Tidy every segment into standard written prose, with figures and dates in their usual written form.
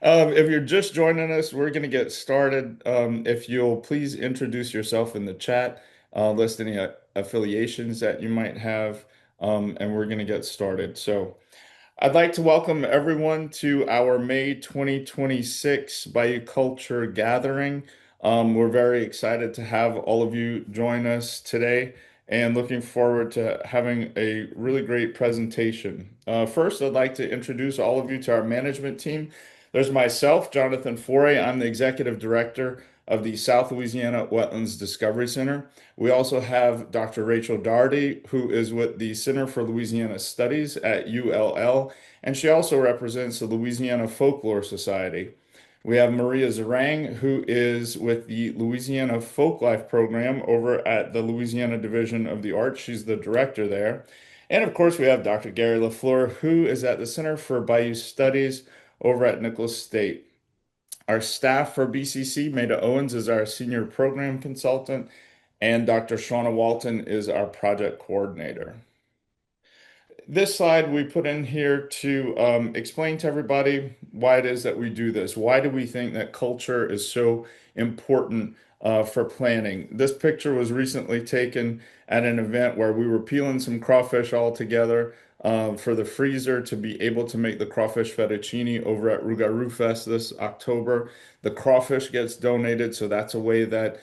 If you're just joining us, we're going to get started. If you'll please introduce yourself in the chat, list any affiliations that you might have, and we're going to get started. So, I'd like to welcome everyone to our May 2026 Bayou Culture Gathering. We're very excited to have all of you join us today and looking forward to having a really great presentation. First, I'd like to introduce all of you to our management team. There's myself, Jonathan Foray. I'm the executive director of the South Louisiana Wetlands Discovery Center. We also have Dr. Rachel Daugherty, who is with the Center for Louisiana Studies at ULL, and she also represents the Louisiana Folklore Society. We have Maria Zarang, who is with the Louisiana Folklife program over at the Louisiana Division of the Arts. She's the director there. And of course, we have Dr. Gary LaFleur, who is at the Center for Bayou Studies over at Nicholls State. Our staff for BCC, Maida Owens is our senior program consultant, and Dr. Shauna Walton is our project coordinator. This slide we put in here to explain to everybody why it is that we do this. Why do we think that culture is so important for planning? This picture was recently taken at an event where we were peeling some crawfish all together for the freezer to be able to make the crawfish fettuccine over at Rougarou Fest this October. The crawfish gets donated, so that's a way that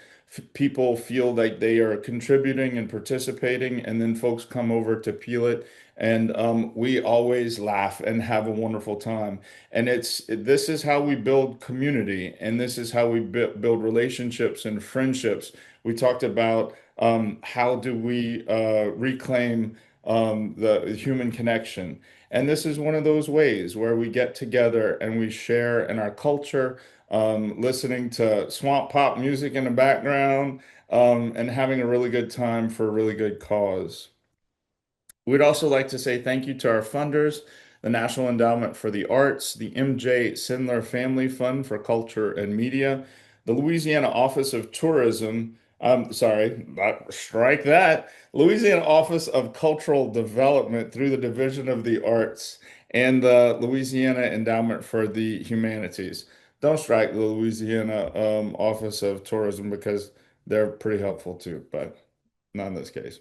people feel like they are contributing and participating, and then folks come over to peel it. And we always laugh and have a wonderful time. And this is how we build community, and this is how we build relationships and friendships. We talked about how do we reclaim the human connection. And this is one of those ways where we get together and we share in our culture, listening to swamp pop music in the background, and having a really good time for a really good cause. We'd also like to say thank you to our funders, the National Endowment for the Arts, the MJ Sindler Family Fund for Culture and Media, the Louisiana Office of Tourism, strike that, Louisiana Office of Cultural Development through the Division of the Arts, and the Louisiana Endowment for the Humanities. Don't strike the Louisiana Office of Tourism because they're pretty helpful too, but not in this case.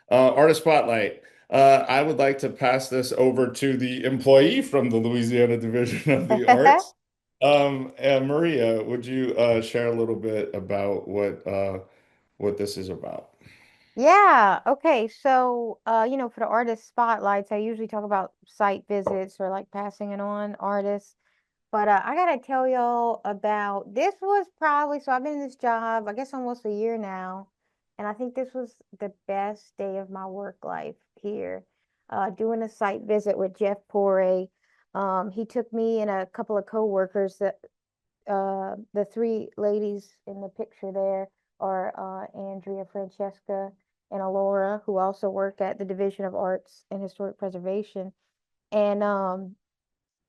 Artist Spotlight. I would like to pass this over to the employee from the Louisiana Division of the Arts. And Maria, would you share a little bit about what this is about? Yeah, okay. So, for the artist spotlights, I usually talk about site visits or like passing it on artists. But I gotta tell y'all about this was probably, so I've been in this job, I guess almost a year now, and I think this was the best day of my work life here. Doing a site visit with Jeff Poré. He took me and a couple of coworkers that the three ladies in the picture there are Andrea, Francesca, and Alora, who also work at the Division of Arts and Historic Preservation. And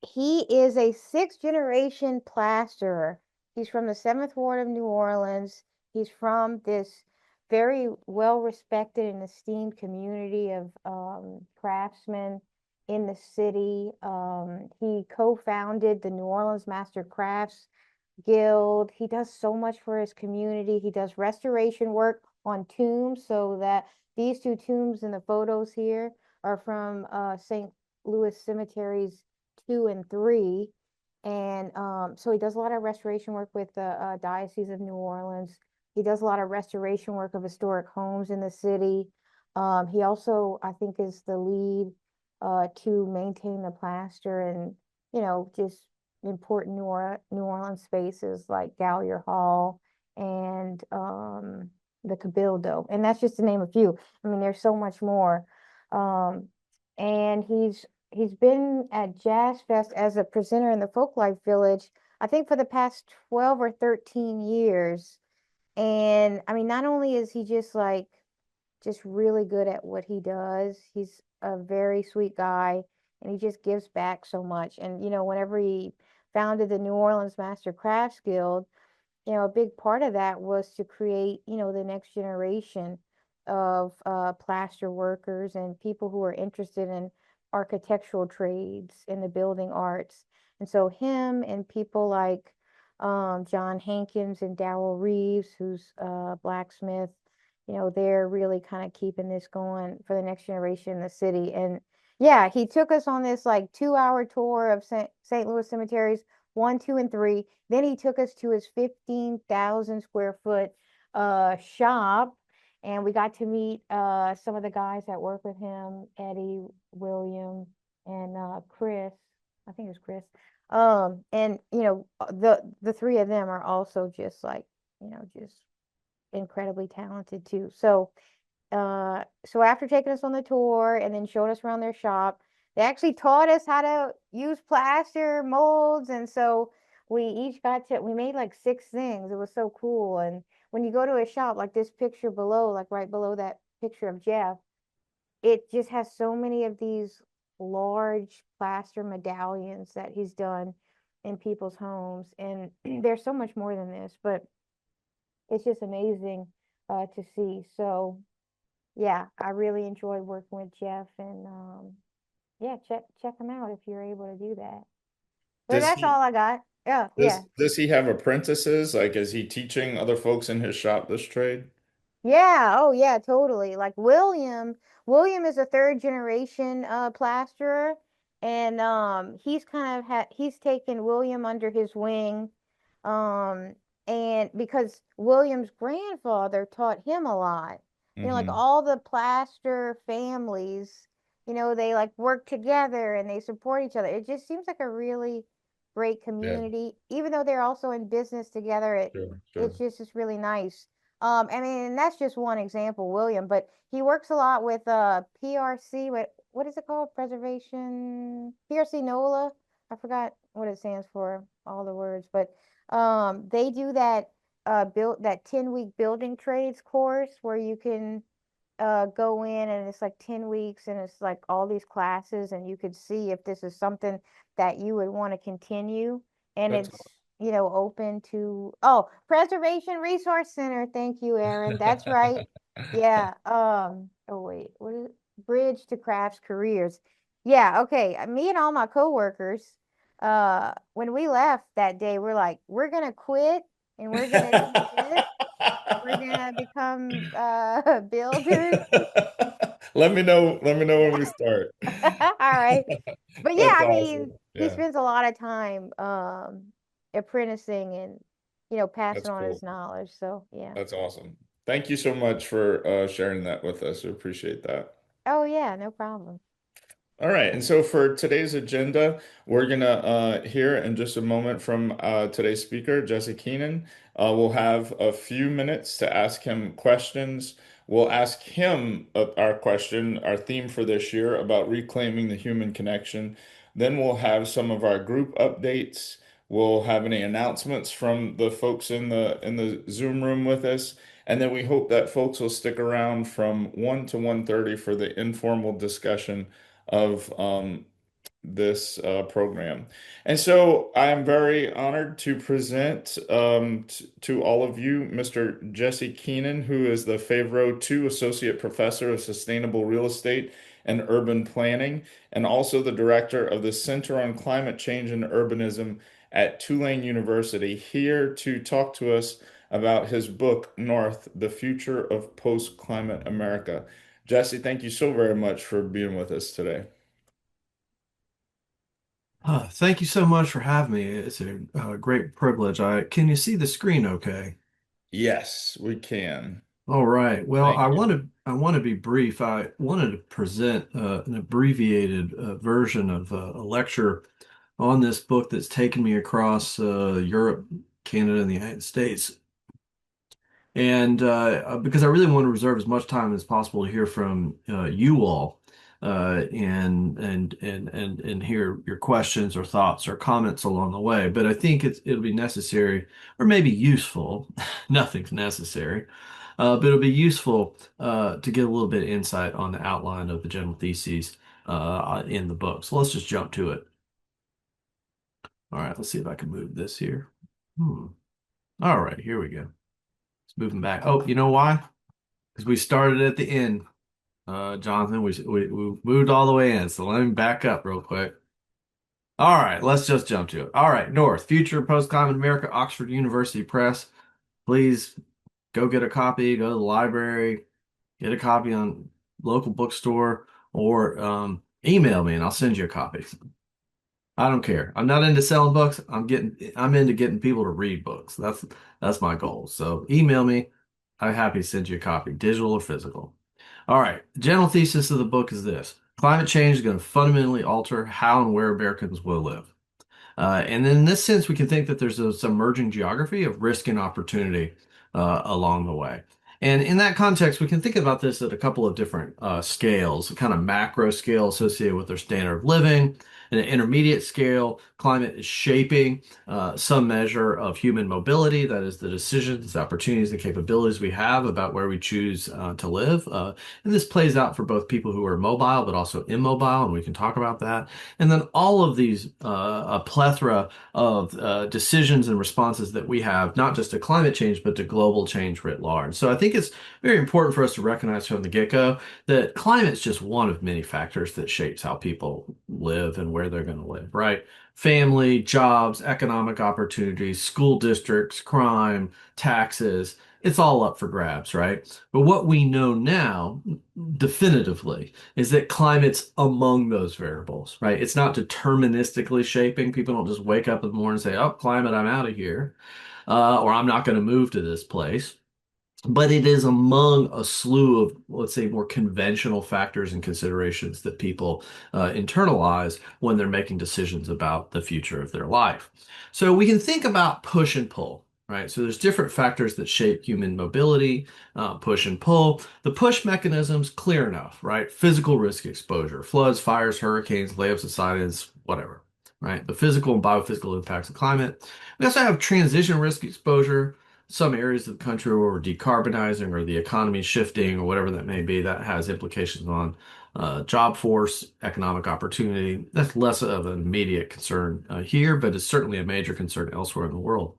he is a sixth generation plasterer. He's from the Seventh Ward of New Orleans. He's from this very well respected and esteemed community of craftsmen in the city. He co-founded the New Orleans Master Crafts Guild. He does so much for his community. He does restoration work on tombs, so that these two tombs in the photos here are from St. Louis cemeteries 2 and 3. And so he does a lot of restoration work with the Diocese of New Orleans. He does a lot of restoration work of historic homes in the city. He also, I think, is the lead to maintain the plaster and, just important New Orleans spaces like Gallier Hall and the Cabildo. And that's just to name a few. I mean, there's so much more. Um, and he's been at Jazz Fest as a presenter in the Folklife Village, I think for the past 12 or 13 years. And I mean, not only is he just really good at what he does, he's a very sweet guy and he just gives back so much. And whenever he founded the New Orleans Master Crafts Guild, a big part of that was to create, the next generation of plaster workers and people who are interested in architectural trades and the building arts. And so him and people like John Hankins and Darrell Reeves, who's a blacksmith, they're really kind of keeping this going for the next generation in the city. And yeah, he took us on this like 2 hour tour of St. Louis cemeteries, one, two, and three. Then he took us to his 15,000 square foot shop, and we got to meet some of the guys that work with him, Eddie, William, and Chris. I think it was Chris. And the three of them are also just like, just incredibly talented too. So after taking us on the tour and then showing us around their shop, they actually taught us how to use plaster molds. And so we made like six things. It was so cool. And when you go to a shop, like this picture below, like right below that picture of Jeff, it just has so many of these large plaster medallions that he's done in people's homes. And there's so much more than this, but it's just amazing to see. So yeah, I really enjoyed working with Jeff, and yeah, check him out if you're able to do that. But Does that's he all I got. Yeah, yeah. does he have apprentices? Like, is he teaching other folks in his shop this trade? Yeah, oh yeah, totally. Like William is a third generation plasterer, and he's taken William under his wing. Um and because William's grandfather taught him a lot. Like Hmm. all the plaster families, they like work together and they support each other. It just seems like a really great Yeah, community. Even though they're also in business together, sure, sure. it's just really nice. I mean, and that's just one example, William, but he works a lot with PRC. What is it called? Preservation PRC NOLA. I forgot what it stands for, all the words, but they do that built that 10-week building trades course where you can go in, and it's like 10 weeks, and it's like all these classes, and you could see if this is something that you would want to continue. And That's it's, open to, oh, Preservation Resource Center. Thank you, Aaron. That's right. Yeah. Oh wait, what is it? Bridge to Crafts Careers. Yeah, okay. Me and all my coworkers, when we left that day, we're like, we're gonna quit and we're gonna teach this. We're gonna become builders. Let me know when we start. All right. But yeah, That's I mean, awesome. he Yeah, spends a lot of time apprenticing and that's passing on cool. his knowledge. So yeah. That's awesome. Thank you so much for sharing that with us. We appreciate that. Oh yeah, no problem. All right, and so for today's agenda, we're gonna hear in just a moment from today's speaker, Jesse Keenan. We'll have a few minutes to ask him questions. We'll ask him our question, our theme for this year about reclaiming the human connection. Then we'll have some of our group updates. We'll have any announcements from the folks in the Zoom room with us. And then we hope that folks will stick around from 1 to 1:30 for the informal discussion of this program. And so I am very honored to present to all of you Mr. Jesse Keenan, who is the Favreau II Associate Professor of Sustainable Real Estate and Urban Planning, and also the Director of the Center on Climate Change and Urbanism at Tulane University, here to talk to us about his book, North, The Future of Post-Climate America. Jesse, thank you so very much for being with us today. Thank you so much for having me. It's a great privilege. Can you see the screen okay? Yes, we can. All right. Well, Thank you. I want to be brief. I wanted to present an abbreviated version of a lecture on this book that's taken me across Europe, Canada, and the United States. And because I really want to reserve as much time as possible to hear from you all and hear your questions or thoughts or comments along the way. But I think it'll be necessary or maybe useful. Nothing's necessary, but it'll be useful to get a little bit of insight on the outline of the general theses in the book. So let's just jump to it. All right, let's see if I can move this here. All right, here we go. It's moving back. Oh, you know why? Because we started at the end, Jonathan. We moved all the way in. So let me back up real quick. All right, let's just jump to it. All right, North, Future Post-Climate America, Oxford University Press. Please go get a copy, go to the library, get a copy on local bookstore, or email me and I'll send you a copy. I don't care. I'm not into selling books. I'm into getting people to read books. That's my goal. So email me. I'm happy to send you a copy, digital or physical. All right. The general thesis of the book is this. Climate change is going to fundamentally alter how and where Americans will live. And in this sense, we can think that there's this emerging geography of risk and opportunity along the way. And in that context, we can think about this at a couple of different scales, a kind of macro scale associated with their standard of living, and an intermediate scale, climate is shaping some measure of human mobility, that is the decisions, opportunities, and capabilities we have about where we choose to live. And this plays out for both people who are mobile, but also immobile, and we can talk about that. And then all of these, a plethora of decisions and responses that we have, not just to climate change, but to global change writ large. So I think it's very important for us to recognize from the get-go that climate is just one of many factors that shapes how people live and where they're going to live, right? Family, jobs, economic opportunities, school districts, crime, taxes, it's all up for grabs, right? But what we know now definitively is that climate's among those variables, right? It's not deterministically shaping. People don't just wake up in the morning and say, oh, climate, I'm out of here, or I'm not going to move to this place. But it is among a slew of, let's say, more conventional factors and considerations that people internalize when they're making decisions about the future of their life. So we can think about push and pull, right? So there's different factors that shape human mobility, push and pull. The push mechanisms, clear enough, right? Physical risk exposure, floods, fires, hurricanes, layups of silence, whatever, right? The physical and biophysical impacts of climate. We also have transition risk exposure, some areas of the country where we're decarbonizing or the economy shifting or whatever that may be, that has implications on job force, economic opportunity. That's less of an immediate concern here, but it's certainly a major concern elsewhere in the world.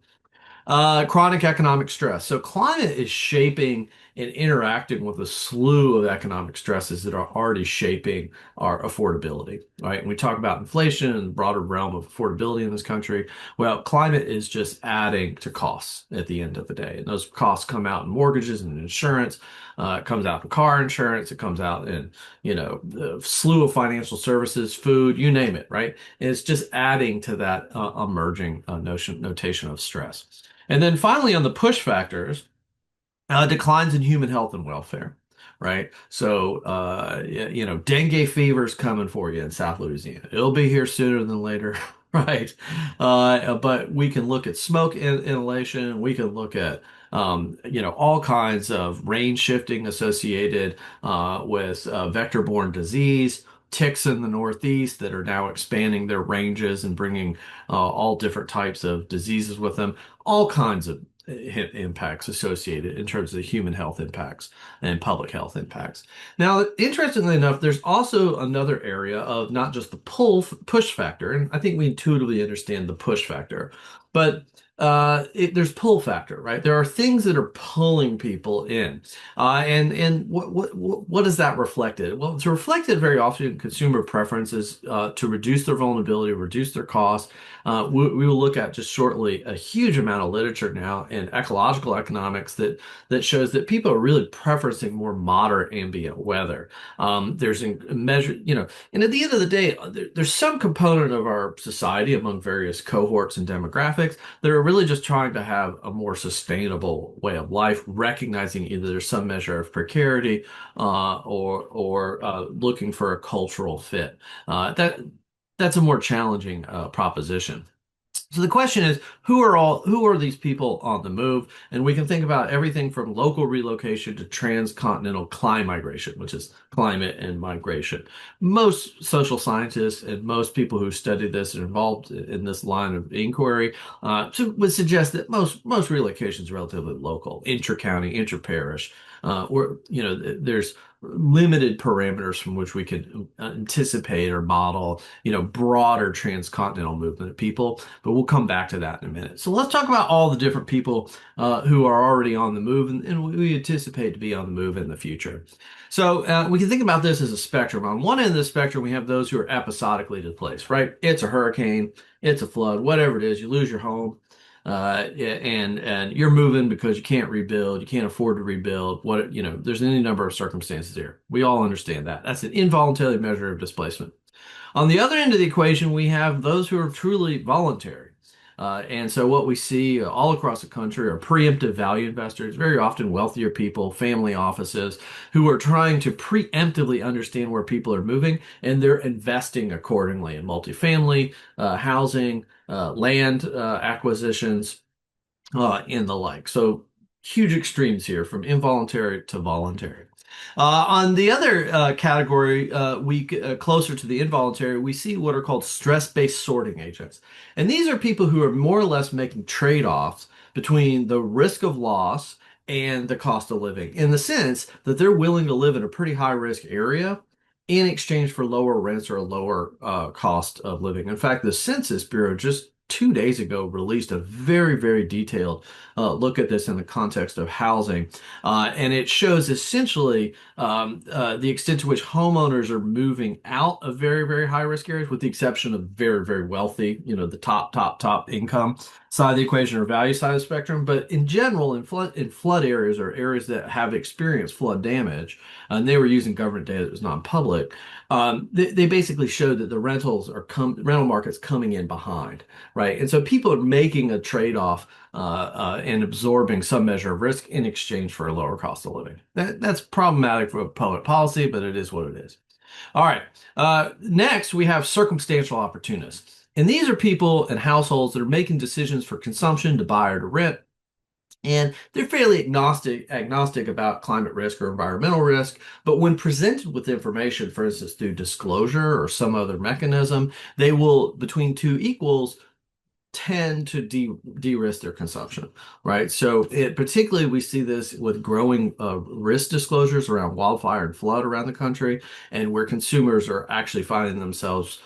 Chronic economic stress. So climate is shaping and interacting with a slew of economic stresses that are already shaping our affordability, right? And we talk about inflation and the broader realm of affordability in this country. Well, climate is just adding to costs at the end of the day. And those costs come out in mortgages and insurance. It comes out in car insurance. It comes out in, the slew of financial services, food, you name it, right? And it's just adding to that emerging notation of stress. And then finally, on the push factors, declines in human health and welfare, right? So, dengue fever's coming for you in South Louisiana. It'll be here sooner than later, right? But we can look at smoke inhalation. We can look at, all kinds of range shifting associated with vector-borne disease. Ticks in the Northeast that are now expanding their ranges and bringing all different types of diseases with them, all kinds of impacts associated in terms of the human health impacts and public health impacts. Now, interestingly enough, there's also another area of not just the push factor, and I think we intuitively understand the push factor, but there's pull factor, right? There are things that are pulling people in, and what is that reflected? Well, it's reflected very often in consumer preferences to reduce their vulnerability, reduce their costs. We will look at just shortly a huge amount of literature now in ecological economics that shows that people are really preferencing more moderate ambient weather. There's a measure, and at the end of the day, there's some component of our society among various cohorts and demographics that are really just trying to have a more sustainable way of life, recognizing either there's some measure of precarity or looking for a cultural fit. That's a more challenging proposition. So the question is, who are these people on the move? And we can think about everything from local relocation to transcontinental climigration, which is climate and migration. Most social scientists and most people who study this and are involved in this line of inquiry would suggest that most relocation is relatively local, intra-county, intra-parish. There's limited parameters from which we could anticipate or model, broader transcontinental movement of people. But we'll come back to that in a minute. So let's talk about all the different people who are already on the move and we anticipate to be on the move in the future. So we can think about this as a spectrum. On one end of the spectrum, we have those who are episodically displaced, right? It's a hurricane, it's a flood, whatever it is, you lose your home, and you're moving because you can't rebuild, you can't afford to rebuild. There's any number of circumstances here. We all understand that. That's an involuntary measure of displacement. On the other end of the equation, we have those who are truly voluntary. And so what we see all across the country are preemptive value investors, very often wealthier people, family offices, who are trying to preemptively understand where people are moving, and they're investing accordingly in multifamily, housing, land acquisitions, and the like. So huge extremes here from involuntary to voluntary. On the other category, we closer to the involuntary, we see what are called stress-based sorting agents. And these are people who are more or less making trade-offs between the risk of loss and the cost of living, in the sense that they're willing to live in a pretty high-risk area in exchange for lower rents or a lower cost of living. In fact, the Census Bureau just 2 days ago released a very, very detailed look at this in the context of housing. And it shows essentially the extent to which homeowners are moving out of very, very high risk areas, with the exception of very, very wealthy, the top income side of the equation or value side of the spectrum. But in general, in flood areas or areas that have experienced flood damage, and they were using government data that was non-public, they basically showed that the rental market's coming in behind, right? And so people are making a trade-off and absorbing some measure of risk in exchange for a lower cost of living. That's problematic for public policy, but it is what it is. All right. Next, we have circumstantial opportunists. And these are people and households that are making decisions for consumption, to buy or to rent. And they're fairly agnostic about climate risk or environmental risk. But when presented with information, for instance, through disclosure or some other mechanism, they will, between two equals, tend to de-risk their consumption, right? So particularly we see this with growing risk disclosures around wildfire and flood around the country, and where consumers are actually finding themselves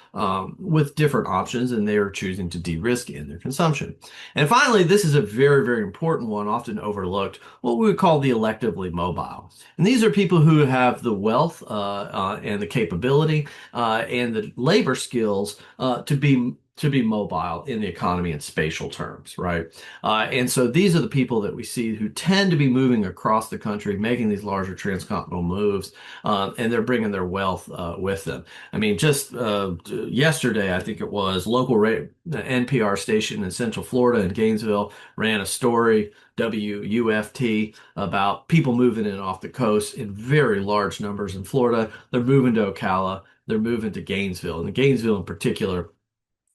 with different options, and they are choosing to de-risk in their consumption. And finally, this is a very, very important one, often overlooked, what we would call the electively mobile. And these are people who have the wealth and the capability and the labor skills to be mobile in the economy in spatial terms, right? And so these are the people that we see who tend to be moving across the country, making these larger transcontinental moves, and they're bringing their wealth with them. I mean, just yesterday, I think it was, NPR station in Central Florida in Gainesville ran a story, WUFT, about people moving in off the coast in very large numbers in Florida. They're moving to Ocala. They're moving to Gainesville, and Gainesville in particular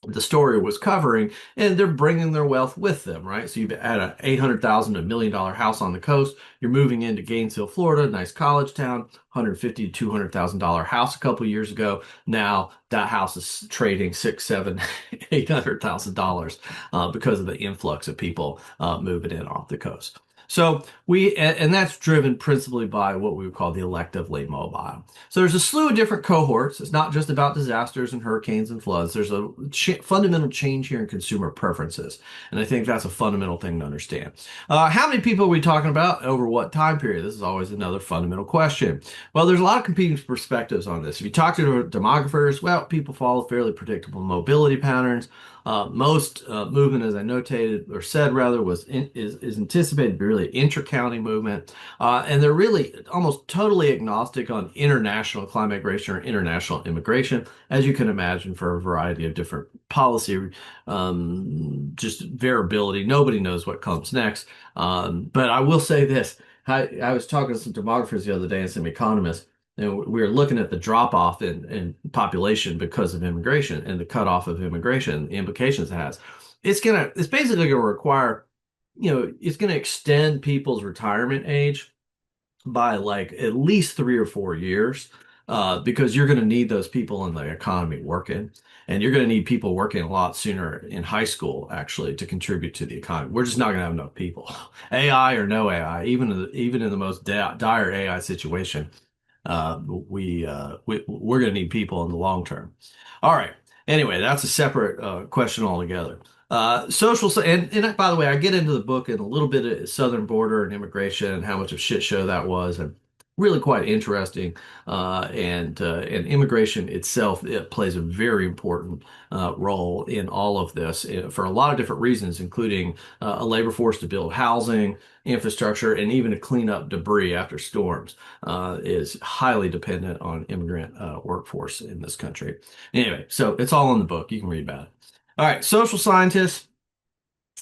the story was covering, and they're bringing their wealth with them, right? So you've had an $800,000 to $1 million house on the coast. You're moving into Gainesville, Florida, nice college town, $150,000 to $200,000 house a couple of years ago. Now that house is trading $600,000, $700,000, $800,000 because of the influx of people moving in off the coast. So and that's driven principally by what we would call the electively mobile. So there's a slew of different cohorts. It's not just about disasters and hurricanes and floods. There's a fundamental change here in consumer preferences. And I think that's a fundamental thing to understand. How many people are we talking about over what time period? This is always another fundamental question. Well, there's a lot of competing perspectives on this. If you talk to demographers, well, people follow fairly predictable mobility patterns. Most movement, as I notated or said rather, is anticipated to be really intra-county movement, and they're really almost totally agnostic on international climate migration or international immigration, as you can imagine, for a variety of different policy, just variability. Nobody knows what comes next. But I will say this: I was talking to some demographers the other day and some economists. And we were looking at the drop off in population because of immigration and the cutoff of immigration, the implications it has. It's basically gonna require, it's gonna extend people's retirement age by like at least 3 or 4 years, because you're gonna need those people in the economy working, and you're gonna need people working a lot sooner in high school actually to contribute to the economy. We're just not gonna have enough people, AI or no AI, even in the most dire AI situation. We're going to need people in the long term. All right. Anyway, that's a separate question altogether. And by the way, I get into the book in a little bit of southern border and immigration and how much of a shit show that was, and really quite interesting. And immigration itself, it plays a very important role in all of this for a lot of different reasons, including a labor force to build housing, infrastructure, and even to clean up debris after storms is highly dependent on immigrant workforce in this country. Anyway, so it's all in the book. You can read about it. All right, social scientists.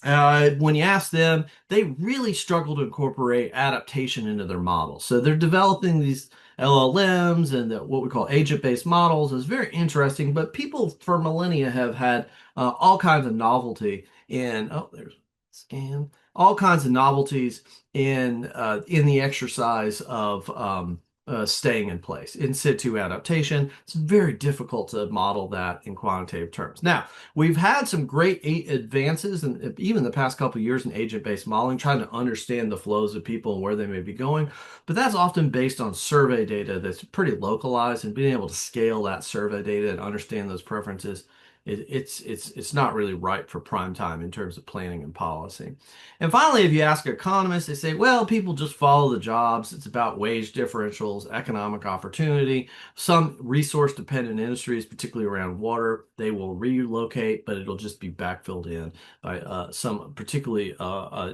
When you ask them, they really struggle to incorporate adaptation into their models. So they're developing these LLMs and what we call agent-based models is very interesting. But people for millennia have had all kinds of novelty in there's scan all kinds of novelties in the exercise of staying in place. In situ adaptation, it's very difficult to model that in quantitative terms. Now, we've had some great advances, and even the past couple of years in agent-based modeling, trying to understand the flows of people and where they may be going. But that's often based on survey data that's pretty localized, and being able to scale that survey data and understand those preferences it's not really right for prime time in terms of planning and policy. And finally, if you ask economists, they say, well, people just follow the jobs. It's about wage differentials, economic opportunity. Some resource dependent industries, particularly around water, they will relocate, but it'll just be backfilled in by some particularly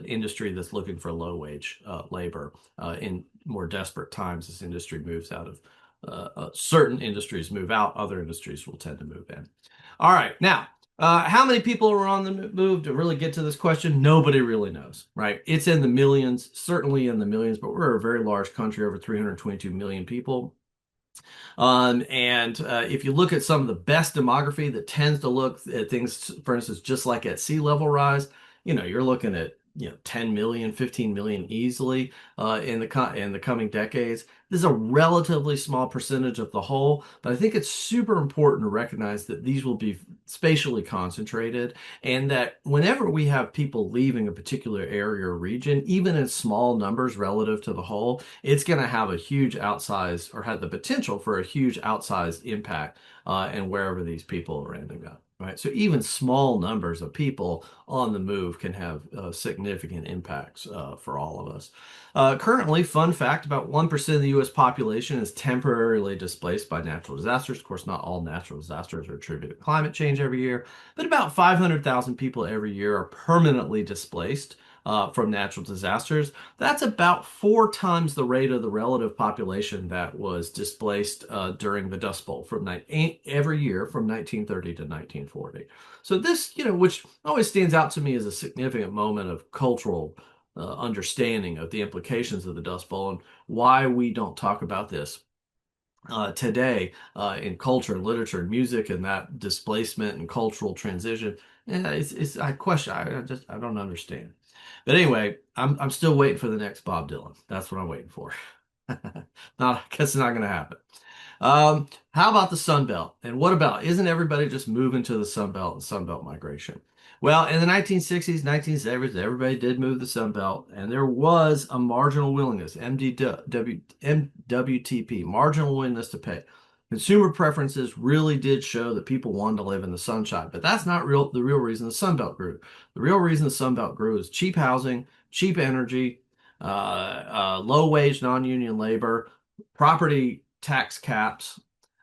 industry that's looking for low wage labor in more desperate times. This industry moves out of certain industries move out, other industries will tend to move in. All right, now, how many people are on the move to really get to this question? Nobody really knows, right? It's in the millions, certainly in the millions, but we're a very large country, over 322 million people. And if you look at some of the best demography that tends to look at things, for instance, just like at sea level rise, you're looking at 10 million, 15 million easily in the coming decades. This is a relatively small percentage of the whole, but I think it's super important to recognize that these will be spatially concentrated, and that whenever we have people leaving a particular area or region, even in small numbers relative to the whole, it's going to have a huge outsized, or have the potential for a huge outsized impact and wherever these people are ending up. Right. So even small numbers of people on the move can have significant impacts for all of us. Currently, fun fact, about 1% of the U.S. population is temporarily displaced by natural disasters. Of course, not all natural disasters are attributed to climate change every year, but about 500,000 people every year are permanently displaced from natural disasters. That's about 4 times the rate of the relative population that was displaced during the Dust Bowl every year from 1930 to 1940. So this, which always stands out to me as a significant moment of cultural understanding of the implications of the Dust Bowl and why we don't talk about this today in culture, literature, and music, and that displacement and cultural transition. Yeah, I question. I don't understand. But anyway, I'm still waiting for the next Bob Dylan. That's what I'm waiting for. I guess it's not going to happen. How about the Sun Belt? And what about, isn't everybody just moving to the Sun Belt and Sun Belt migration? Well, in the 1960s, 1970s, everybody did move the Sun Belt, and there was a marginal willingness, MWTP, marginal willingness to pay. Consumer preferences really did show that people wanted to live in the sunshine, but that's not the real reason the Sun Belt grew. The real reason the Sun Belt grew is cheap housing, cheap energy, low wage, non-union labor, property tax caps,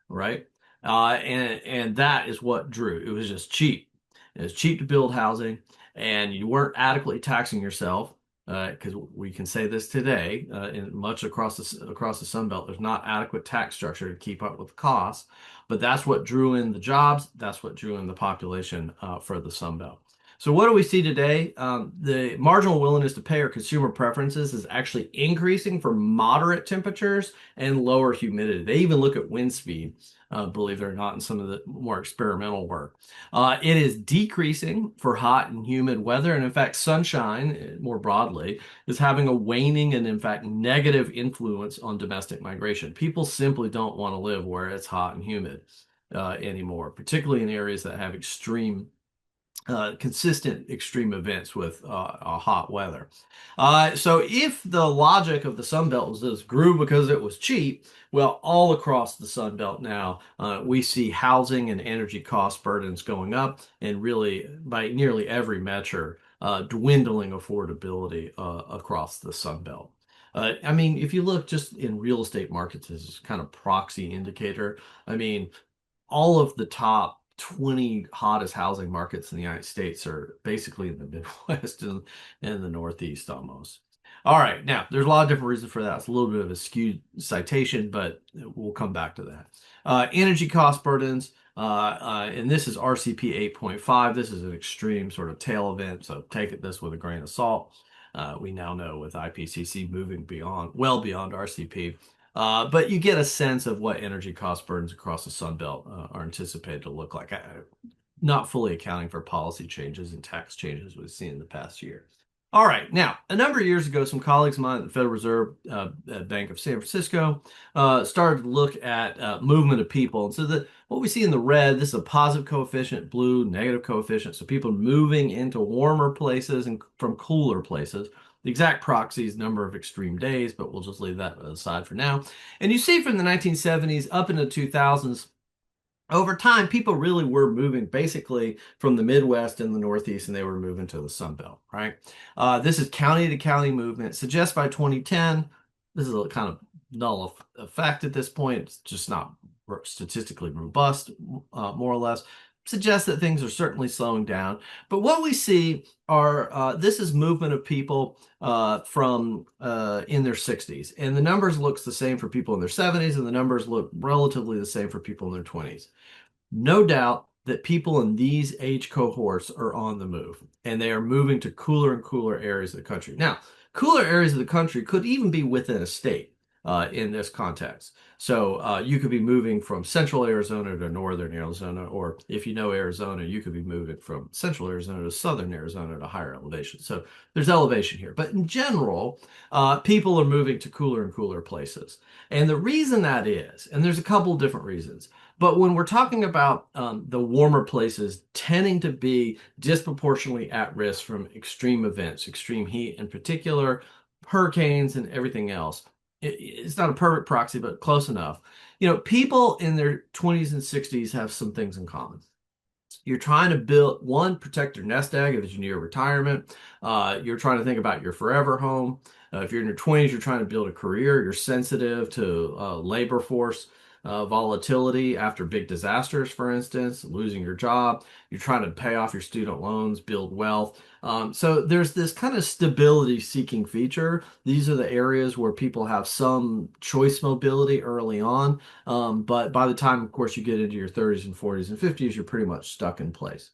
right? And that is what drew. It was just cheap. It was cheap to build housing, and you weren't adequately taxing yourself. Because we can say this today, in much across the Sun Belt, there's not adequate tax structure to keep up with the costs. But that's what drew in the jobs. That's what drew in the population for the Sun Belt. So what do we see today? The marginal willingness to pay or consumer preferences is actually increasing for moderate temperatures and lower humidity. They even look at wind speed, believe it or not, in some of the more experimental work. It is decreasing for hot and humid weather. And in fact, sunshine, more broadly, is having a waning and in fact negative influence on domestic migration. People simply don't want to live where it's hot and humid anymore, particularly in areas that have extreme consistent extreme events with hot weather. So if the logic of the Sun Belt was this grew because it was cheap, well, all across the Sun Belt now, we see housing and energy cost burdens going up, and really by nearly every measure, dwindling affordability across the Sun Belt. I mean, if you look just in real estate markets as a kind of proxy indicator, I mean, all of the top 20 hottest housing markets in the United States are basically in the Midwest and the Northeast almost. All right, now there's a lot of different reasons for that. It's a little bit of a skewed citation, but we'll come back to that. Energy cost burdens, and this is RCP 8.5. This is an extreme sort of tail event, so take this with a grain of salt. We now know with IPCC moving beyond, well beyond RCP, but you get a sense of what energy cost burdens across the Sun Belt are anticipated to look like, not fully accounting for policy changes and tax changes we've seen in the past year. All right, now, a number of years ago, some colleagues of mine at the Federal Reserve Bank of San Francisco started to look at movement of people. And so what we see in the red, this is a positive coefficient, blue, negative coefficient. So people moving into warmer places and from cooler places. The exact proxy is number of extreme days, but we'll just leave that aside for now. And you see from the 1970s up into the 2000s, over time, people really were moving basically from the Midwest and the Northeast, and they were moving to the Sun Belt, right? This is county to county movement. It suggests by 2010, this is a kind of null effect at this point. It's just not statistically robust, more or less. Suggests that things are certainly slowing down. But what we see are this is movement of people from in their 60s, and the numbers looks the same for people in their 70s, and the numbers look relatively the same for people in their 20s. No doubt that people in these age cohorts are on the move, and they are moving to cooler and cooler areas of the country. Now, cooler areas of the country could even be within a state in this context. So you could be moving from central Arizona to northern Arizona, or if you know Arizona, you could be moving from central Arizona to southern Arizona to higher elevation. So there's elevation here. But in general, people are moving to cooler and cooler places. And the reason that is, and there's a couple different reasons, but when we're talking about the warmer places tending to be disproportionately at risk from extreme events, extreme heat in particular, hurricanes and everything else, it's not a perfect proxy, but close enough. You know, people in their 20s and 60s have some things in common. You're trying to build, one, protect your nest egg as you near retirement. You're trying to think about your forever home. If you're in your 20s, you're trying to build a career. You're sensitive to labor force volatility after big disasters, for instance, losing your job. You're trying to pay off your student loans, build wealth. So there's this kind of stability seeking feature. These are the areas where people have some choice mobility early on. But by the time, of course, you get into your 30s and 40s and 50s, you're pretty much stuck in place.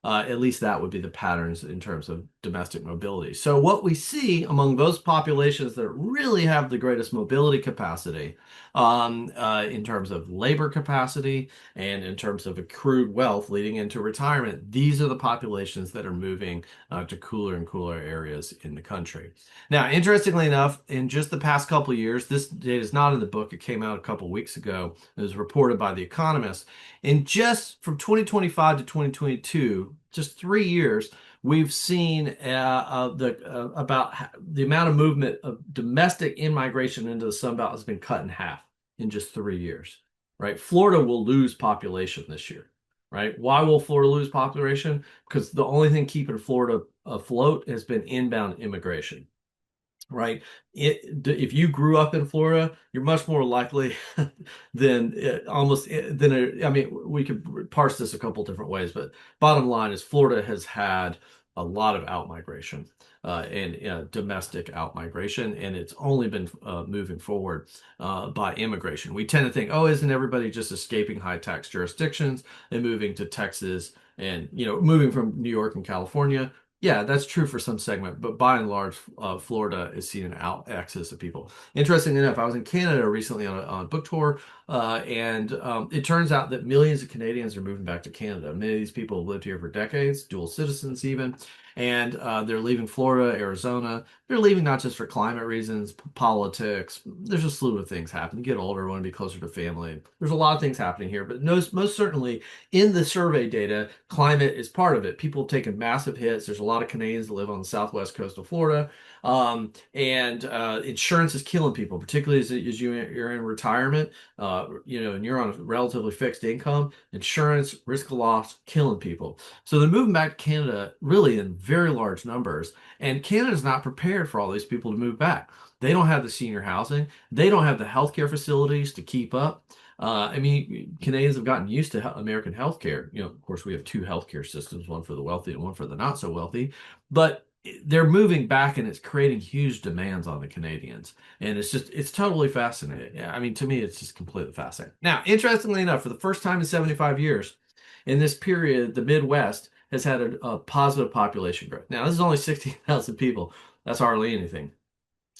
At least that would be the patterns in terms of domestic mobility. So what we see among those populations that really have the greatest mobility capacity in terms of labor capacity and in terms of accrued wealth leading into retirement, these are the populations that are moving to cooler and cooler areas in the country. Now, interestingly enough, in just the past couple of years, this data is not in the book. It came out a couple of weeks ago. It was reported by The Economist. In just from 2025 to 2022, just 3 years, we've seen about the amount of movement of domestic in-migration into the Sun Belt has been cut in half in just 3 years, right? Florida will lose population this year, right? Why will Florida lose population? Because the only thing keeping Florida afloat has been inbound immigration, right? If you grew up in Florida, you're much more likely I mean, we could parse this a couple different ways, but bottom line is Florida has had a lot of outmigration and domestic outmigration, and it's only been moving forward by immigration. We tend to think, oh, isn't everybody just escaping high tax jurisdictions and moving to Texas and, you know, moving from New York and California? Yeah, that's true for some segment, but by and large, Florida is seeing an access to people. Interestingly enough, I was in Canada recently on a book tour, and it turns out that millions of Canadians are moving back to Canada. Many of these people have lived here for decades, dual citizens even. And they're leaving Florida, Arizona. They're leaving not just for climate reasons, politics. There's a slew of things happening. You get older, want to be closer to family. There's a lot of things happening here, but most certainly in the survey data, climate is part of it. People have taken massive hits. There's a lot of Canadians that live on the southwest coast of Florida. And insurance is killing people, particularly as you're in retirement, and you're on a relatively fixed income. Insurance, risk of loss, killing people. So they're moving back to Canada really in very large numbers. And Canada's not prepared for all these people to move back. They don't have the senior housing. They don't have the healthcare facilities to keep up. I mean, Canadians have gotten used to American healthcare. Of course, we have two healthcare systems, one for the wealthy and one for the not so wealthy. But they're moving back and it's creating huge demands on the Canadians. And it's totally fascinating. Yeah, I mean, to me, it's just completely fascinating. Now, interestingly enough, for the first time in 75 years, in this period, the Midwest has had a positive population growth. Now, this is only 16,000 people. That's hardly anything.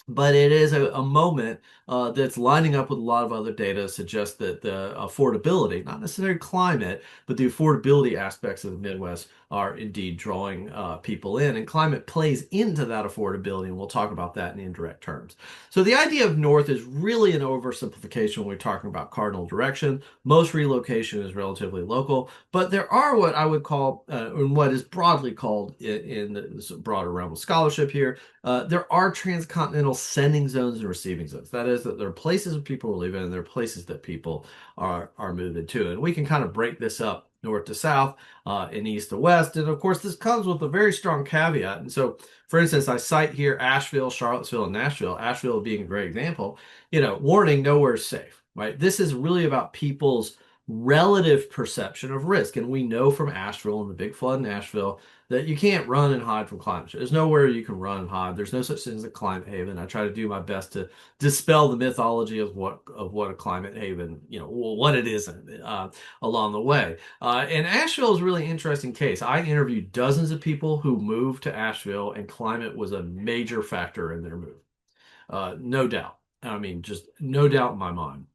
But it is a moment that's lining up with a lot of other data to suggest that the affordability, not necessarily climate, but the affordability aspects of the Midwest are indeed drawing people in. And climate plays into that affordability, and we'll talk about that in indirect terms. So the idea of north is really an oversimplification when we're talking about cardinal direction. Most relocation is relatively local, but there are what I would call, and what is broadly called in the broader realm of scholarship here, there are transcontinental sending zones and receiving zones. That is, that there are places where people live in, and there are places that people are moving to. And we can kind of break this up north to south, and east to west. And of course, this comes with a very strong caveat. And so, for instance, I cite here Asheville, Charlottesville, and Nashville. Asheville being a great example. Warning, nowhere is safe, right? This is really about people's relative perception of risk. And we know from Asheville and the big flood in Asheville that you can't run and hide from climate change. There's nowhere you can run and hide. There's no such thing as a climate haven. I try to do my best to dispel the mythology of what a climate haven, what it isn't along the way. And Asheville is a really interesting case. I interviewed dozens of people who moved to Asheville, and climate was a major factor in their move. No doubt. I mean, just no doubt in my mind.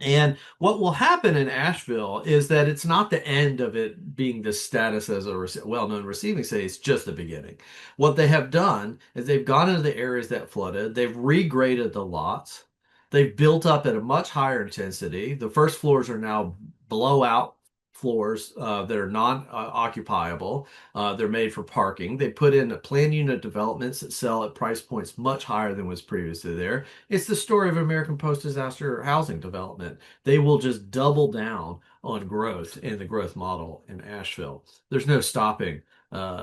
And what will happen in Asheville is that it's not the end of it being the status as a well-known receiving city. It's just the beginning. What they have done is they've gone into the areas that flooded. They've regraded the lots. They've built up at a much higher intensity. The first floors are now blowout floors that are non-occupiable. They're made for parking. They put in planned unit developments that sell at price points much higher than was previously there. It's the story of American post-disaster housing development. They will just double down on growth in the growth model in Asheville. There's no stopping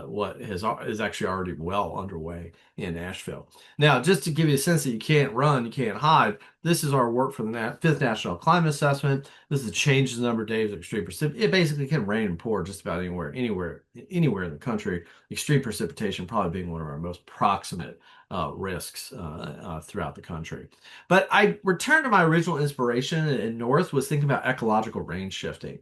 what is actually already well underway in Asheville. Now, just to give you a sense that you can't run, you can't hide, this is our work from the Fifth National Climate Assessment. This is the change in the number of days of extreme precipitation. It basically can rain and pour just about anywhere in the country. Extreme precipitation probably being one of our most proximate risks throughout the country. But I returned to my original inspiration in North was thinking about ecological range shifting.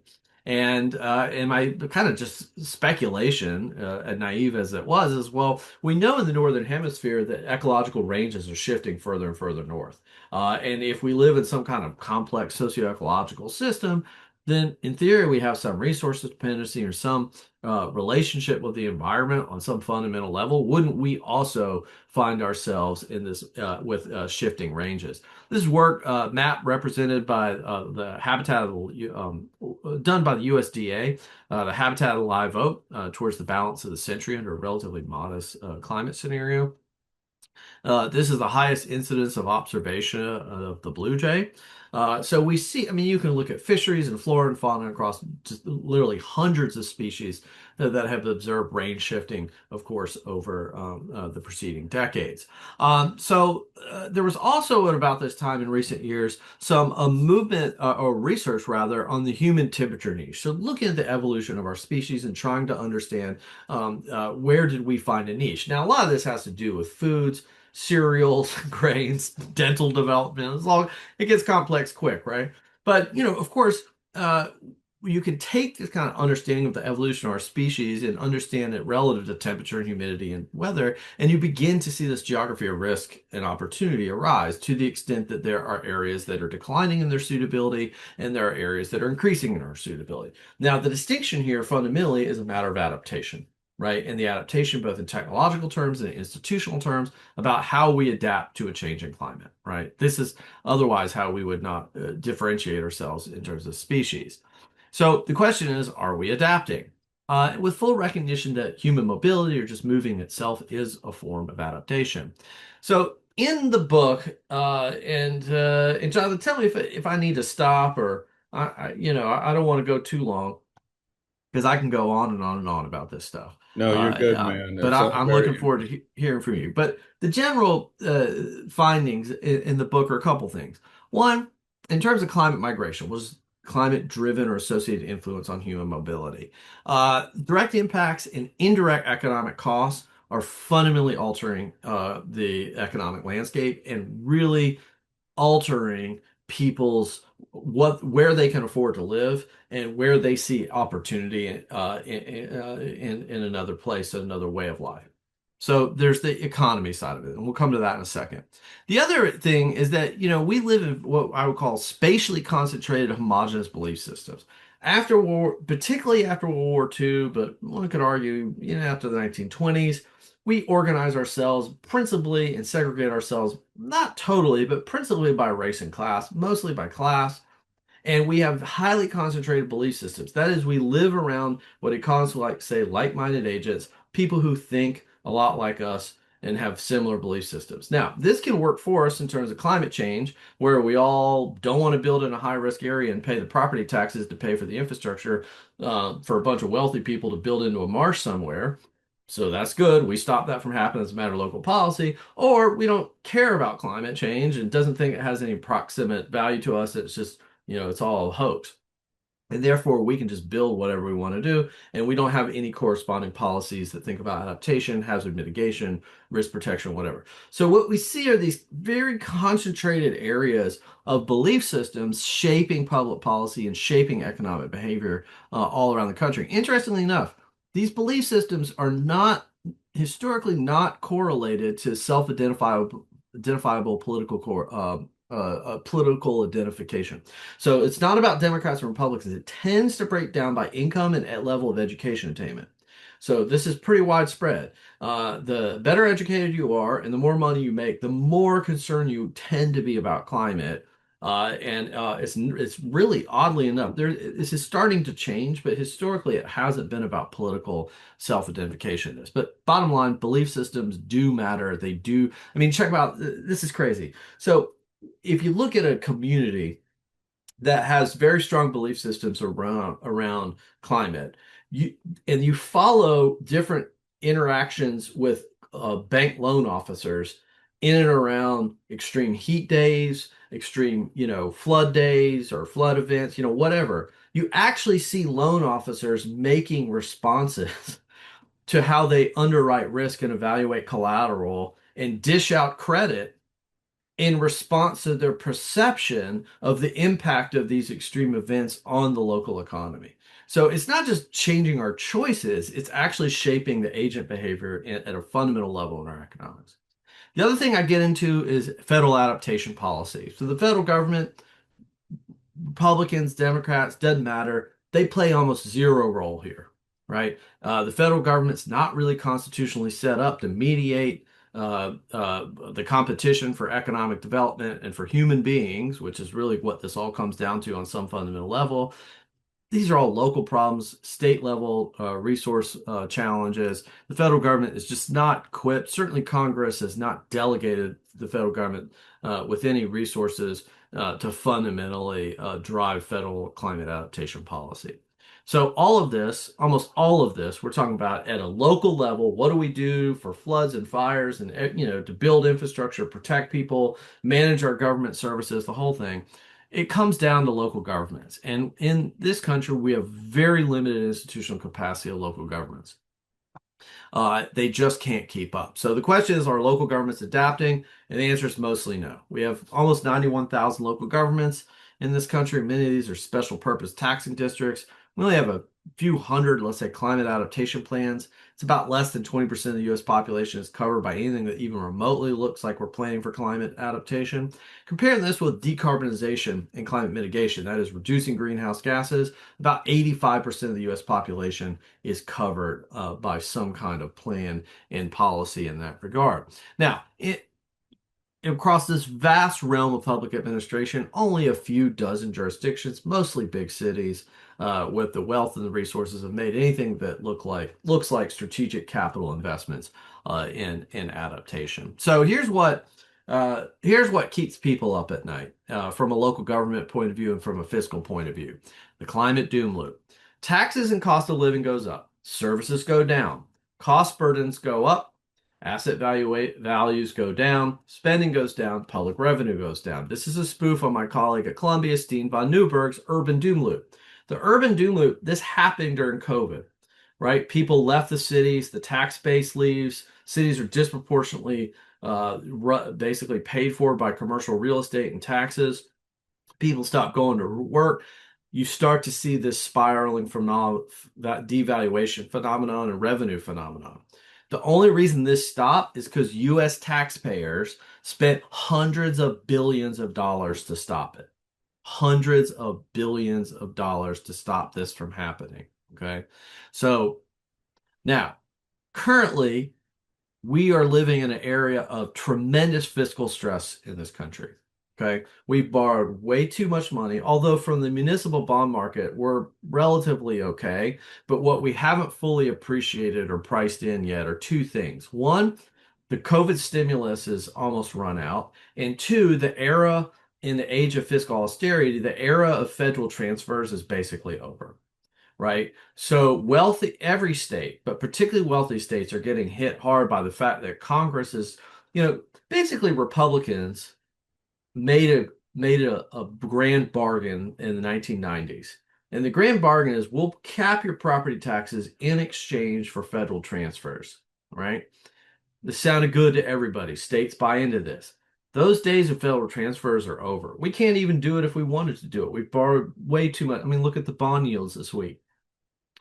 And in my kind of just speculation, naive as it was, is well, we know in the Northern Hemisphere that ecological ranges are shifting further and further north. And if we live in some kind of complex socio-ecological system, then in theory we have some resource dependency or some relationship with the environment on some fundamental level. Wouldn't we also find ourselves in this with shifting ranges? This work map represented by the habitat of done by the USDA, the habitat of the live oak towards the balance of the century under a relatively modest climate scenario. This is the highest incidence of observation of the blue jay. So we see, I mean, you can look at fisheries and flora and fauna across just literally hundreds of species that have observed range shifting, of course, over the preceding decades. There was also at about this time in recent years some movement or research rather on the human temperature niche. So looking at the evolution of our species and trying to understand where did we find a niche. Now, a lot of this has to do with foods, cereals, grains, dental development. As long it gets complex quick, right? But of course, you can take this kind of understanding of the evolution of our species and understand it relative to temperature and humidity and weather, and you begin to see this geography of risk and opportunity arise to the extent that there are areas that are declining in their suitability and there are areas that are increasing in our suitability. Now, the distinction here fundamentally is a matter of adaptation. right? And the adaptation, both in technological terms and institutional terms, about how we adapt to a changing climate, right? This is otherwise how we would not differentiate ourselves in terms of species. So the question is, are we adapting? With full recognition that human mobility or just moving itself is a form of adaptation. So in the book, and Jonathan, tell me if I need to stop or I don't want to go too long because I can go on and on and on about this stuff. No, you're good, man. But It's all I'm looking very forward to hearing from you. But the general findings in the book are a couple things. One, in terms of climate migration, was climate driven or associated influence on human mobility. Direct impacts and indirect economic costs are fundamentally altering the economic landscape and really altering people's where they can afford to live and where they see opportunity in another place, another way of life. So there's the economy side of it, and we'll come to that in a second. The other thing is that, we live in what I would call spatially concentrated homogeneous belief systems. After war, particularly after World War II, but one could argue, after the 1920s, we organize ourselves principally and segregate ourselves, not totally, but principally by race and class, mostly by class. And we have highly concentrated belief systems. That is, we live around what economists like say like-minded agents, people who think a lot like us and have similar belief systems. Now, this can work for us in terms of climate change, where we all don't want to build in a high-risk area and pay the property taxes to pay for the infrastructure for a bunch of wealthy people to build into a marsh somewhere. So that's good. We stop that from happening as a matter of local policy, or we don't care about climate change and doesn't think it has any proximate value to us. It's just, it's all a hoax. And therefore, we can just build whatever we want to do, and we don't have any corresponding policies that think about adaptation, hazard mitigation, risk protection, whatever. So what we see are these very concentrated areas of belief systems shaping public policy and shaping economic behavior all around the country. Interestingly enough, these belief systems are not historically not correlated to self-identifiable political identification. So it's not about Democrats and Republicans. It tends to break down by income and at level of education attainment. So this is pretty widespread. The better educated you are and the more money you make, the more concerned you tend to be about climate. It's really oddly enough, this is starting to change, but historically it hasn't been about political self-identification. But bottom line, belief systems do matter. They do. I mean, check out this is crazy. So if you look at a community that has very strong belief systems around climate, you follow different interactions with bank loan officers in and around extreme heat days, extreme, flood days or flood events, whatever. You actually see loan officers making responses to how they underwrite risk and evaluate collateral and dish out credit in response to their perception of the impact of these extreme events on the local economy. So it's not just changing our choices, it's actually shaping the agent behavior at a fundamental level in our economics. The other thing I get into is federal adaptation policy. So the federal government, Republicans, Democrats, doesn't matter. They play almost zero role here, right? The federal government's not really constitutionally set up to mediate the competition for economic development and for human beings, which is really what this all comes down to on some fundamental level. These are all local problems, state level resource challenges. The federal government is just not equipped. Certainly, Congress has not delegated the federal government with any resources to fundamentally drive federal climate adaptation policy. So all of this, almost all of this, we're talking about at a local level. What do we do for floods and fires and, to build infrastructure, protect people, manage our government services, the whole thing. It comes down to local governments. And in this country, we have very limited institutional capacity of local governments. They just can't keep up. So the question is, are local governments adapting? And the answer is mostly no. We have almost 91,000 local governments in this country. Many of these are special purpose taxing districts. We only have a few hundred, let's say, climate adaptation plans. It's about less than 20% of the US population is covered by anything that even remotely looks like we're planning for climate adaptation. Comparing this with decarbonization and climate mitigation, that is reducing greenhouse gases, about 85% of the US population is covered by some kind of plan and policy in that regard. Now, across this vast realm of public administration, only a few dozen jurisdictions, mostly big cities, with the wealth and the resources, have made anything that looks like strategic capital investments in adaptation. So here's what keeps people up at night from a local government point of view and from a fiscal point of view. The climate doom loop. Taxes and cost of living goes up. Services go down. Cost burdens go up. Asset values go down, spending goes down, public revenue goes down. This is a spoof on my colleague at Columbia, Steen von Newberg's urban doom loop. The urban doom loop, this happened during COVID, right? People left the cities, the tax base leaves, cities are disproportionately basically paid for by commercial real estate and taxes. People stop going to work. You start to see this spiraling from that devaluation phenomenon and revenue phenomenon. The only reason this stopped is because US taxpayers spent hundreds of billions of dollars to stop it. Hundreds of billions of dollars to stop this from happening. Okay. So now, currently, we are living in an area of tremendous fiscal stress in this country. Okay. We've borrowed way too much money, although from the municipal bond market, we're relatively okay. But what we haven't fully appreciated or priced in yet are two things. One, the COVID stimulus is almost run out. And two, the era in the age of fiscal austerity, the era of federal transfers is basically over, right? So wealthy, every state, but particularly wealthy states are getting hit hard by the fact that Congress is, basically Republicans made a grand bargain in the 1990s. And the grand bargain is we'll cap your property taxes in exchange for federal transfers, right? This sounded good to everybody. States buy into this. Those days of federal transfers are over. We can't even do it if we wanted to do it. We've borrowed way too much. I mean, look at the bond yields this week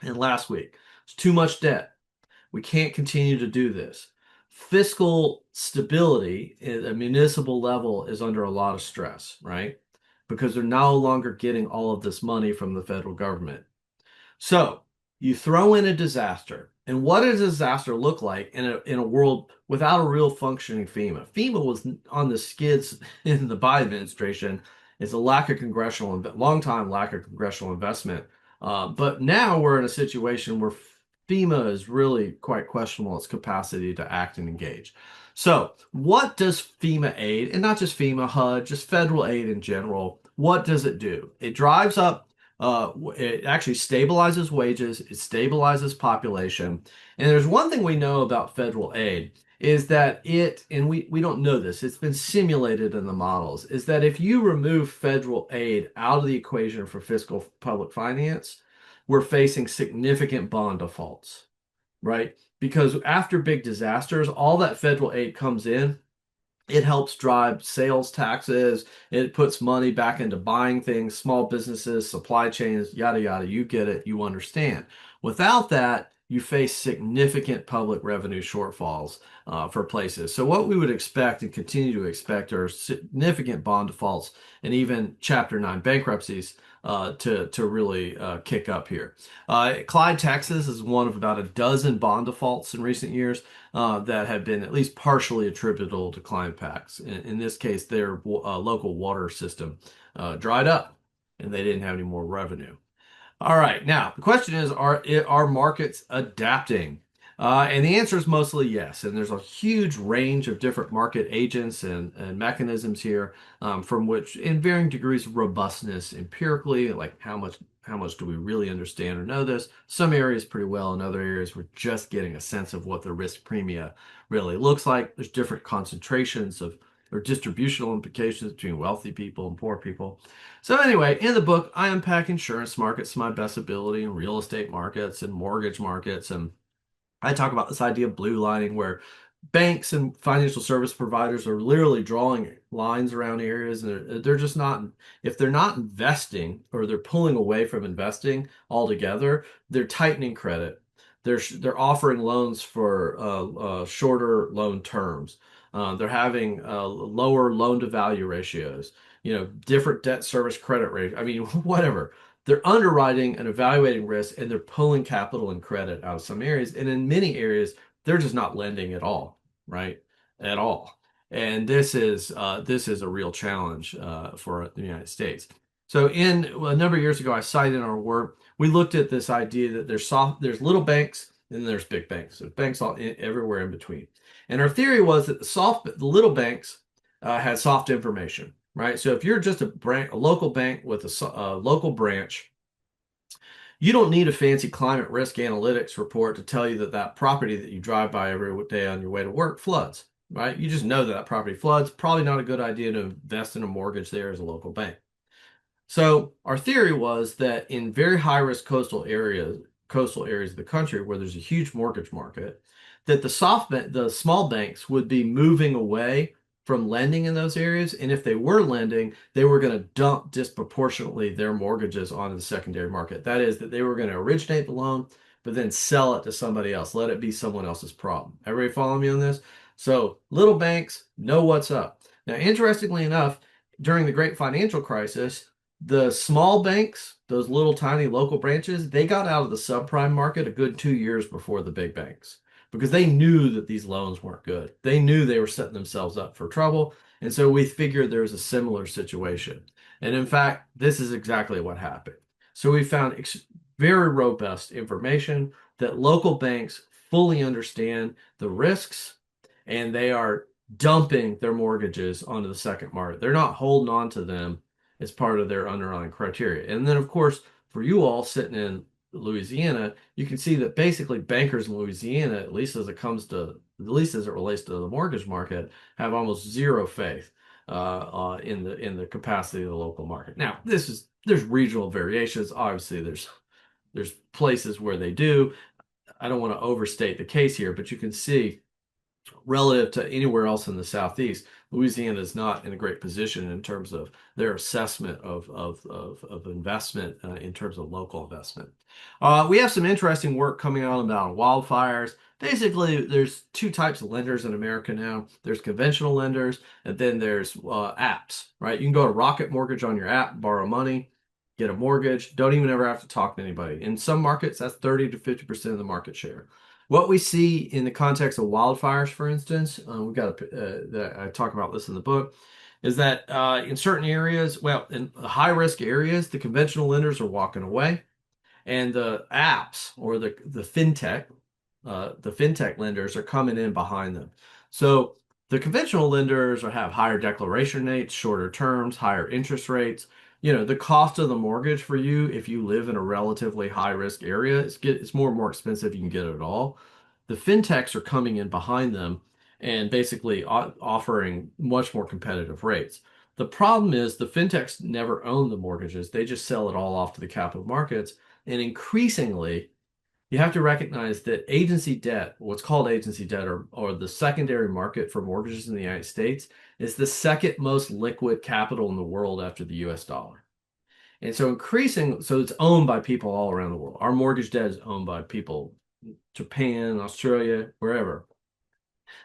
and last week. It's too much debt. We can't continue to do this. Fiscal stability at a municipal level is under a lot of stress, right? Because they're no longer getting all of this money from the federal government. So you throw in a disaster. And what does a disaster look like in a world without a real functioning FEMA? FEMA was on the skids in the Biden administration. It's a long time lack of congressional investment. But now we're in a situation where FEMA is really quite questionable its capacity to act and engage. So, what does FEMA aid, and not just FEMA, HUD, just federal aid in general, what does it do? It drives up, it actually stabilizes wages, it stabilizes population. And there's one thing we know about federal aid is that and we don't know this, it's been simulated in the models, is that if you remove federal aid out of the equation for fiscal public finance, we're facing significant bond defaults, right? Because after big disasters, all that federal aid comes in, it helps drive sales taxes, it puts money back into buying things, small businesses, supply chains, yada, yada. You get it, you understand. Without that, you face significant public revenue shortfalls for places. So what we would expect and continue to expect are significant bond defaults and even Chapter 9 bankruptcies to really kick up here. Clyde, Texas is one of about a dozen bond defaults in recent years that have been at least partially attributable to climate impacts. In this case, their local water system dried up and they didn't have any more revenue. All right, now the question is, are markets adapting? And the answer is mostly yes. And there's a huge range of different market agents and mechanisms here, from which, in varying degrees of robustness empirically, like how much do we really understand or know this? Some areas pretty well, in other areas we're just getting a sense of what the risk premia really looks like. There's different concentrations of or distributional implications between wealthy people and poor people. So anyway, in the book, I unpack insurance markets to my best ability and real estate markets and mortgage markets. And I talk about this idea of blue lining where banks and financial service providers are literally drawing lines around areas and they're just not, if they're not investing or they're pulling away from investing altogether, they're tightening credit. they're offering loans for shorter loan terms. They're having lower loan to value ratios, different debt service credit rate. I mean, whatever. They're underwriting and evaluating risk, and they're pulling capital and credit out of some areas. And in many areas, they're just not lending at all, right? At all. And this is a real challenge for the United States. So, a number of years ago, I cited in our work, we looked at this idea that there's little banks and there's big banks. There's banks everywhere in between. And our theory was that the little banks had soft information, right? So if you're just a local bank with a local branch, you don't need a fancy climate risk analytics report to tell you that that property that you drive by every day on your way to work floods, right? You just know that that property floods. Probably not a good idea to invest in a mortgage there as a local bank. So our theory was that in very high risk coastal areas of the country where there's a huge mortgage market, that the small banks would be moving away from lending in those areas. And if they were lending, they were going to dump disproportionately their mortgages onto the secondary market. That is, that they were going to originate the loan, but then sell it to somebody else, let it be someone else's problem. Everybody follow me on this? So little banks know what's up. Now, interestingly enough, during the great financial crisis, the small banks, those little tiny local branches, they got out of the subprime market a good 2 years before the big banks because they knew that these loans weren't good. They knew they were setting themselves up for trouble. And so we figured there was a similar situation. And in fact, this is exactly what happened. So we found very robust information that local banks fully understand the risks and they are dumping their mortgages onto the second market. They're not holding on to them as part of their underlying criteria. And then, of course, for you all sitting in Louisiana, you can see that basically bankers in Louisiana, at least as it relates to the mortgage market, have almost zero faith in the capacity of the local market. Now, there's regional variations. Obviously, there's places where they do. I don't want to overstate the case here, but you can see relative to anywhere else in the Southeast, Louisiana is not in a great position in terms of their assessment of investment in terms of local investment. We have some interesting work coming out about wildfires. Basically, there's two types of lenders in America now. There's conventional lenders, and then there's apps, right? You can go to Rocket Mortgage on your app, borrow money, get a mortgage, don't even ever have to talk to anybody. In some markets, that's 30 to 50% of the market share. What we see in the context of wildfires, for instance, I talk about this in the book, is that in certain areas, well, in high risk areas, the conventional lenders are walking away, and the apps or the fintech lenders are coming in behind them. So the conventional lenders have higher declaration rates, shorter terms, higher interest rates. The cost of the mortgage for you, if you live in a relatively high risk area, it's more and more expensive. You can get it all. The fintechs are coming in behind them and basically offering much more competitive rates. The problem is the fintechs never own the mortgages. They just sell it all off to the capital markets. And increasingly, you have to recognize that agency debt, what's called agency debt, or the secondary market for mortgages in the United States, is the second most liquid capital in the world after the US dollar. And so so it's owned by people all around the world. Our mortgage debt is owned by people, Japan, Australia, wherever.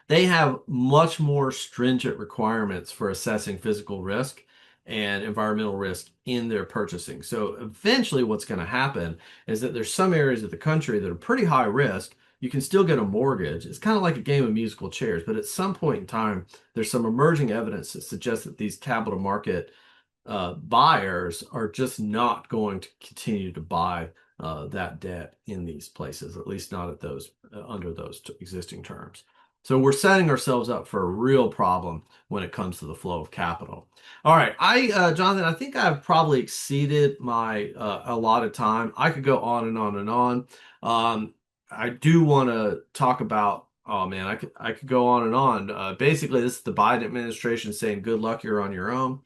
They have much more stringent requirements for assessing physical risk and environmental risk in their purchasing. So eventually what's going to happen is that there's some areas of the country that are pretty high risk. You can still get a mortgage. It's kind of like a game of musical chairs, but at some point in time, there's some emerging evidence that suggests that these capital market buyers are just not going to continue to buy that debt in these places, at least not at those under those existing terms. So we're setting ourselves up for a real problem when it comes to the flow of capital. All right, Jonathan, I think I've probably exceeded my allotted time. I could go on and on and on. I do want to talk about. Oh man, I could go on and on. Basically, this is the Biden administration saying, "Good luck, you're on your own,"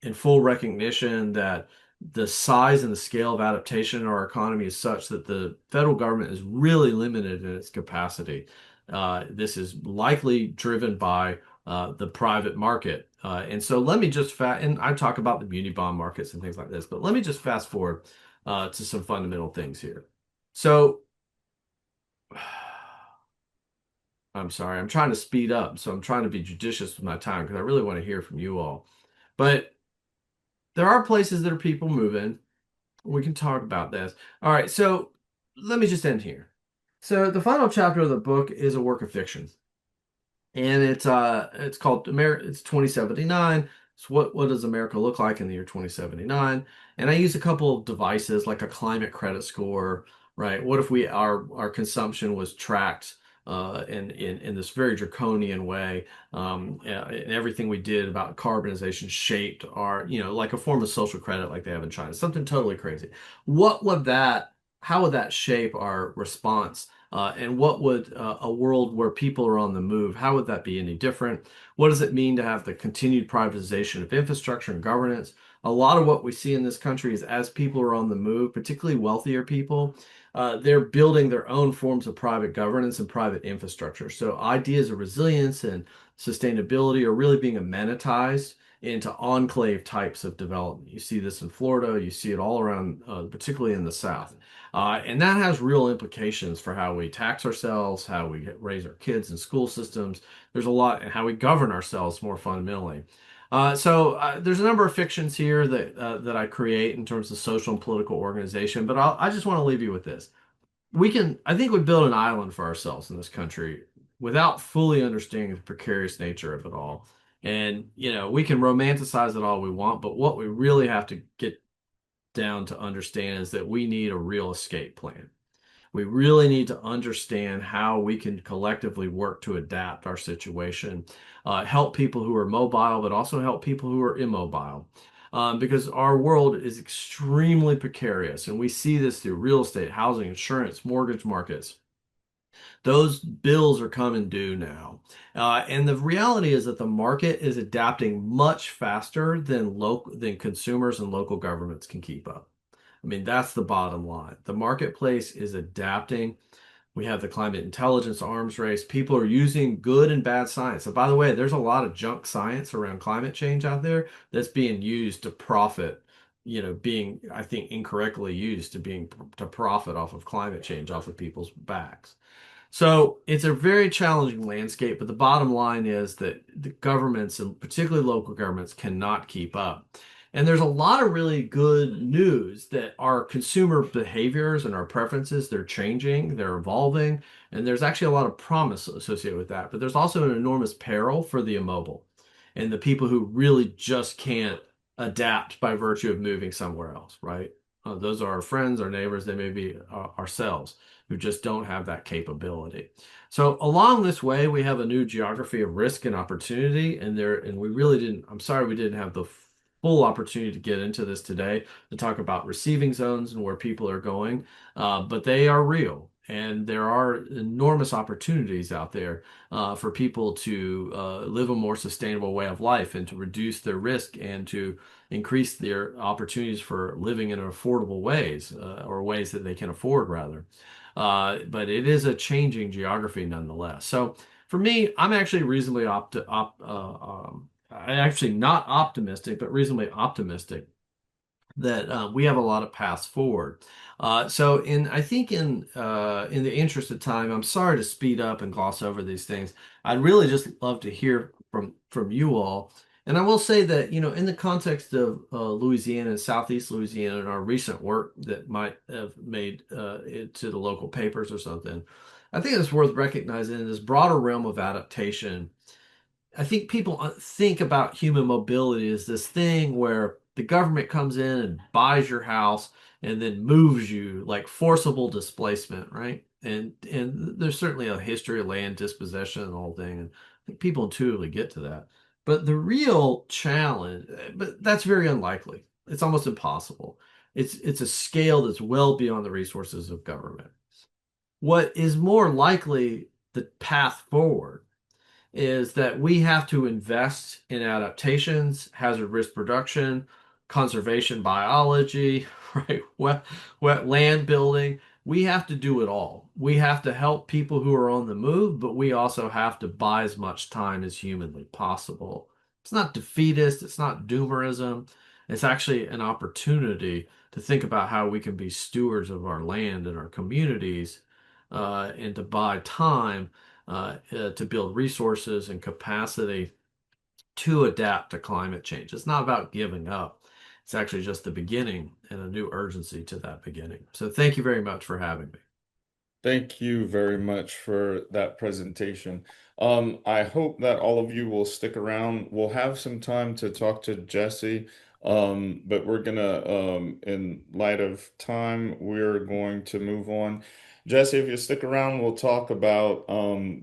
in full recognition that the size and the scale of adaptation in our economy is such that the federal government is really limited in its capacity. This is likely driven by the private market. And so let me just and I talk about the muni bond markets and things like this, but let me just fast forward to some fundamental things here. So I'm sorry, I'm trying to speed up, so I'm trying to be judicious with my time because I really want to hear from you all. But there are places that are people moving. We can talk about this. All right, so let me just end here. So the final chapter of the book is a work of fiction, and it's called America. It's 2079. It's what does America look like in the year 2079? And I use a couple of devices like a climate credit score, right? What if we our consumption was tracked in this very draconian way, and everything we did about carbonization shaped our, like a form of social credit like they have in China, something totally crazy. What would that, how would that shape our response? And what would a world where people are on the move, how would that be any different? What does it mean to have the continued privatization of infrastructure and governance? A lot of what we see in this country is as people are on the move, particularly wealthier people, they're building their own forms of private governance and private infrastructure. So ideas of resilience and sustainability are really being amenitized into enclave types of development. You see this in Florida, you see it all around, particularly in the South. And that has real implications for how we tax ourselves, how we raise our kids in school systems. There's a lot, and how we govern ourselves more fundamentally. There's a number of fictions here that I create in terms of social and political organization, but I just want to leave you with this. I think we build an island for ourselves in this country without fully understanding the precarious nature of it all. And, we can romanticize it all we want, but what we really have to get down to understand is that we need a real escape plan. We really need to understand how we can collectively work to adapt our situation, help people who are mobile, but also help people who are immobile. Because our world is extremely precarious, and we see this through real estate, housing, insurance, mortgage markets. Those bills are coming due now. And the reality is that the market is adapting much faster than consumers and local governments can keep up. I mean, that's the bottom line. The marketplace is adapting. We have the climate intelligence arms race. People are using good and bad science. And by the way, there's a lot of junk science around climate change out there that's being used to profit, being, I think, incorrectly used to profit off of climate change, off of people's backs. So it's a very challenging landscape, but the bottom line is that the governments, and particularly local governments, cannot keep up. And there's a lot of really good news that our consumer behaviors and our preferences, they're changing, they're evolving, and there's actually a lot of promise associated with that. But there's also an enormous peril for the immobile and the people who really just can't adapt by virtue of moving somewhere else, right? Those are our friends, our neighbors, they may be ourselves who just don't have that capability. So along this way, we have a new geography of risk and opportunity, and we really didn't, I'm sorry we didn't have the full opportunity to get into this today to talk about receiving zones and where people are going, but they are real. And there are enormous opportunities out there for people to live a more sustainable way of life and to reduce their risk and to increase their opportunities for living in affordable ways, or ways that they can afford, rather. But it is a changing geography nonetheless. So for me, I'm actually reasonably I'm actually not optimistic, but reasonably optimistic that we have a lot of paths forward. I think in the interest of time, I'm sorry to speed up and gloss over these things. I'd really just love to hear from you all. And I will say that, in the context of Louisiana and Southeast Louisiana and our recent work that might have made it to the local papers or something, I think it's worth recognizing in this broader realm of adaptation. I think people think about human mobility as this thing where the government comes in and buys your house and then moves you, like forcible displacement, right? And there's certainly a history of land dispossession and the whole thing, and I think people intuitively get to that. But the real challenge, but that's very unlikely. It's almost impossible. It's a scale that's well beyond the resources of government. What is more likely the path forward is that we have to invest in adaptations, hazard risk reduction, conservation biology, right? Wet land building. We have to do it all. We have to help people who are on the move, but we also have to buy as much time as humanly possible. It's not defeatist, it's not doomerism. It's actually an opportunity to think about how we can be stewards of our land and our communities and to buy time to build resources and capacity to adapt to climate change. It's not about giving up. It's actually just the beginning and a new urgency to that beginning. So thank you very much for having me. Thank you very much for that presentation. I hope that all of you will stick around. We'll have some time to talk to Jesse, but we're gonna, in light of time, we're going to move on. Jesse, if you stick around, we'll talk about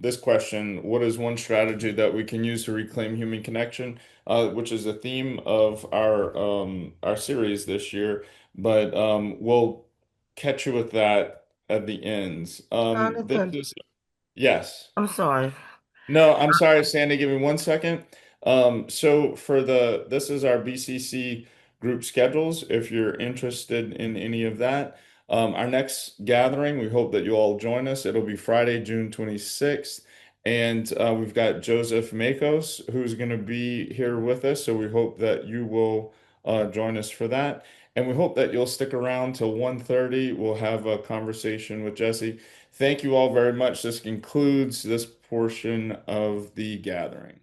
this question. What is one strategy that we can use to reclaim human connection? Which is the theme of our series this year. But we'll catch you with that at the ends. This Jonathan, is yes. I'm sorry. No, I'm sorry, Sandy. Give me 1 second. So for this is our BCC group schedules. If you're interested in any of that, our next gathering, we hope that you all join us. It'll be Friday, June 26th, and we've got Joseph Makos who's going to be here with us. So we hope that you will join us for that, and we hope that you'll stick around till 1:30. We'll have a conversation with Jesse. Thank you all very much. This concludes this portion of the gathering.